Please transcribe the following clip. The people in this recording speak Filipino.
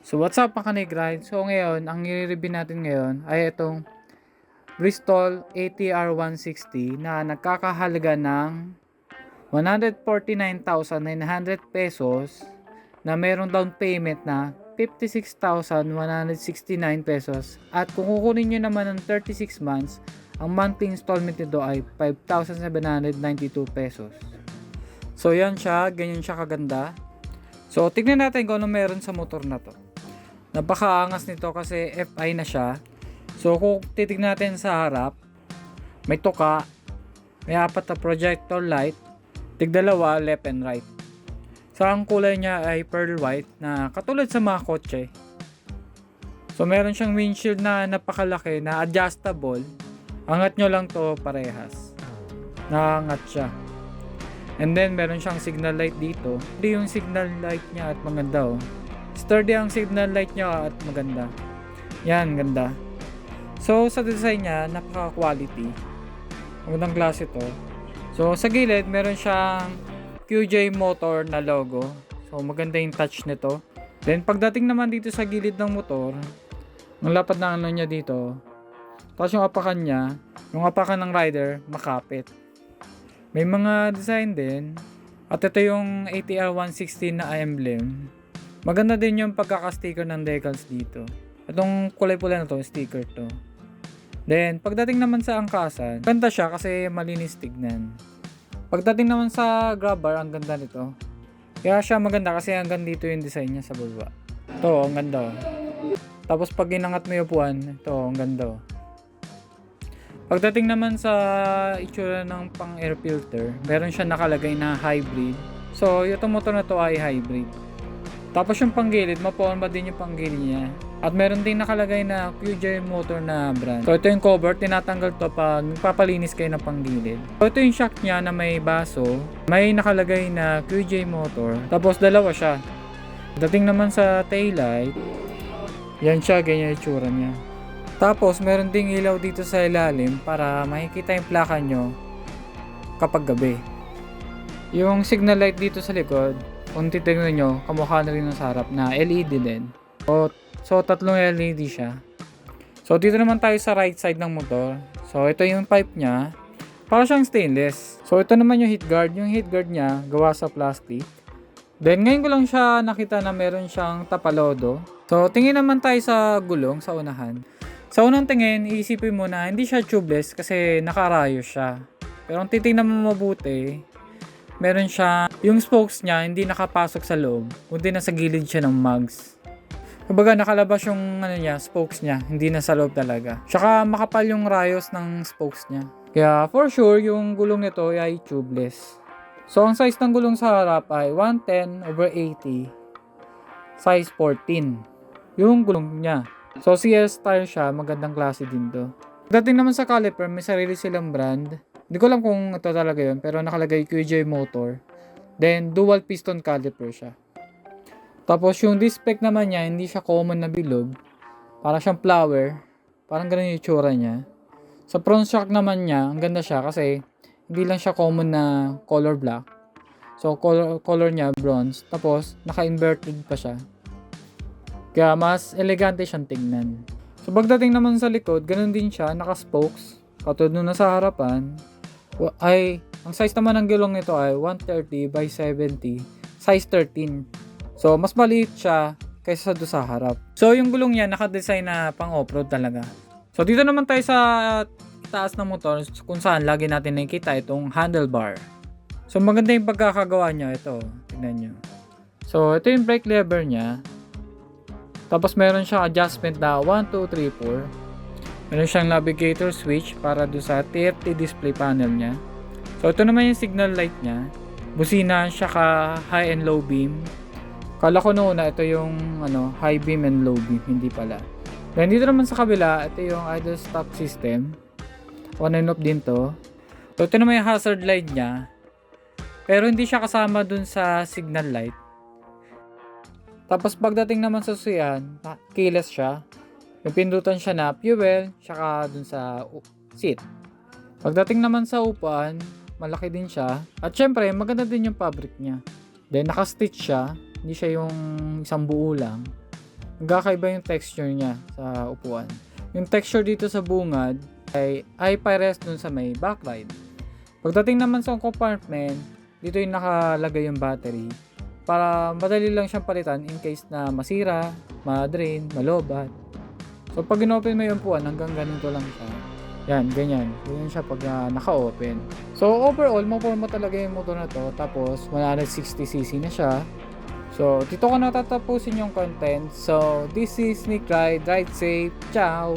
So what's up mga ka-Negride? So ngayon, ang i-review natin ngayon ay itong Bristol ATR 160 na nagkakahalaga ng 149,900 pesos na mayroong down payment na 56,169 pesos at kung kukunin nyo naman ng 36 months, ang monthly installment nito ay 5,792 pesos. So yan siya, ganyan siya kaganda. So tignan natin kung ano meron sa motor na to. Napakaangas nito kasi FI na siya. So kung titignan natin sa harap, may tuka, may 4 na projector light, tigdalawa left and right. So ang kulay niya ay pearl white na katulad sa mga kotse. So meron siyang windshield na napakalaki na adjustable. Angat nyo lang to parehas. Naangat siya. And then meron siyang signal light dito. Hindi yung signal light niya at maganda oh. Sturdy ang signal light niya at maganda. Yan, ganda. So sa design niya, napaka-quality. Magandang klase to. So sa gilid, meron siyang QJ Motor na logo. So maganda yung touch nito. Then pagdating naman dito sa gilid ng motor, ang lapad ng ano niya dito. Tapos yung apakan niya, yung apakan ng rider, makapit. May mga design din. At ito yung ATR 160 na emblem. Maganda din yung pagkaka-sticker ng decals dito. Itong kulay pula na to, sticker to. Then, pagdating naman sa angkasan, ganda siya kasi malinis tignan. Pagdating naman sa grab bar, ang ganda nito. Kaya siya maganda kasi hanggang dito yung design niya sa baba. Ito, ang ganda. Tapos pag inangat mo yung upuan, ito, ang ganda. Pagdating naman sa itsura ng pang air filter, meron siya nakalagay na hybrid. So, itong motor na to ay hybrid. Tapos yung panggilid, maporma din yung panggilid niya. At meron din nakalagay na QJ Motor na brand. So, ito yung cover, tinatanggal to pag nagpapalinis kayo ng panggilid. So, ito yung shock niya na may baso. May nakalagay na QJ Motor. Tapos, dalawa siya. Dating naman sa taillight, yan siya, ganyan yung itsura niya. Tapos, meron ding ilaw dito sa ilalim para makikita yung plaka nyo kapag gabi. Yung signal light dito sa likod, kung titignan nyo, kamukha na rin sa harap na LED din. So, tatlong LED siya. So, dito naman tayo sa right side ng motor. So, ito yung pipe niya. Para siyang stainless. So, ito naman yung heat guard. Yung heat guard niya, gawa sa plastic. Then, ngayon ko lang siya nakita na meron siyang tapalodo. So, tingin naman tayo sa gulong, sa unahan. Sa unang tingin, iisipin mo na hindi siya tubeless kasi nakarayos siya. Pero kung titignan mo mabuti, meron siya, yung spokes niya hindi nakapasok sa loob, kundi nasa gilid siya ng mugs. Kumbaga nakalabas yung ano niya, spokes niya, hindi na sa loob talaga. Tsaka makapal yung rayos ng spokes niya. Kaya for sure, yung gulong nito ay tubeless. So ang size ng gulong sa harap ay 110/80, size 14. Yung gulong niya. So CS tire siya, magandang klase din to. Pagdating naman sa caliper, may sarili silang brand. Hindi ko alam kung ito talaga yun, pero nakalagay QJ Motor. Then dual piston caliper siya. Tapos yung disc brake naman niya, hindi siya common na bilog. Parang siyang flower. Parang ganun yung itsura niya. Sa front shock naman niya, ang ganda siya kasi hindi lang siya common na color black. So color niya bronze. Tapos naka-inverted pa siya. Kaya mas elegante siyang tignan. So pagdating naman sa likod, ganun din siya, naka-spokes. Katulad nung nasa harapan, ang size naman ng gulong nito ay 130/70, size 13. So mas maliit siya kaysa doon sa harap. So yung gulong niya naka-design na pang off-road talaga. So dito naman tayo sa taas ng motor kung saan lagi natin nakikita itong handlebar. So maganda yung pagkakagawa niya ito. Tingnan nyo. So ito yung brake lever niya. Tapos meron siyang adjustment na 1, 2, 3, 4. Meron siyang navigator switch para doon sa TFT display panel niya. So ito naman yung signal light niya. Busina siya ka high and low beam. Kala ko noon na ito yung high beam and low beam, hindi pala. Then dito naman sa kabila, ito yung idle stop system. On and off din to. So ito naman yung hazard light niya. Pero hindi siya kasama dun sa signal light. Tapos pagdating naman sa susian, keyless siya. May pindutan siya na fuel, tsaka dun sa seat. Pagdating naman sa upuan, malaki din siya. At syempre, maganda din yung fabric niya. Then naka-stitch siya, hindi siya yung isang buo lang. Magkakaiba yung texture niya sa upuan. Yung texture dito sa bungad ay pares dun sa may backlight. Pagdating naman sa compartment, dito yung nakalagay yung battery para madali lang siyang palitan in case na masira, ma-drain, malobat. So pag in-open mo yung upuan, hanggang ganito lang siya. Yan, ganyan. Ganyan siya pag naka-open. So overall, maporma talaga yung motor na to. Tapos 160cc na siya. So dito ko natatapusin yung content. So this is Nick Ride. Ride safe. Ciao!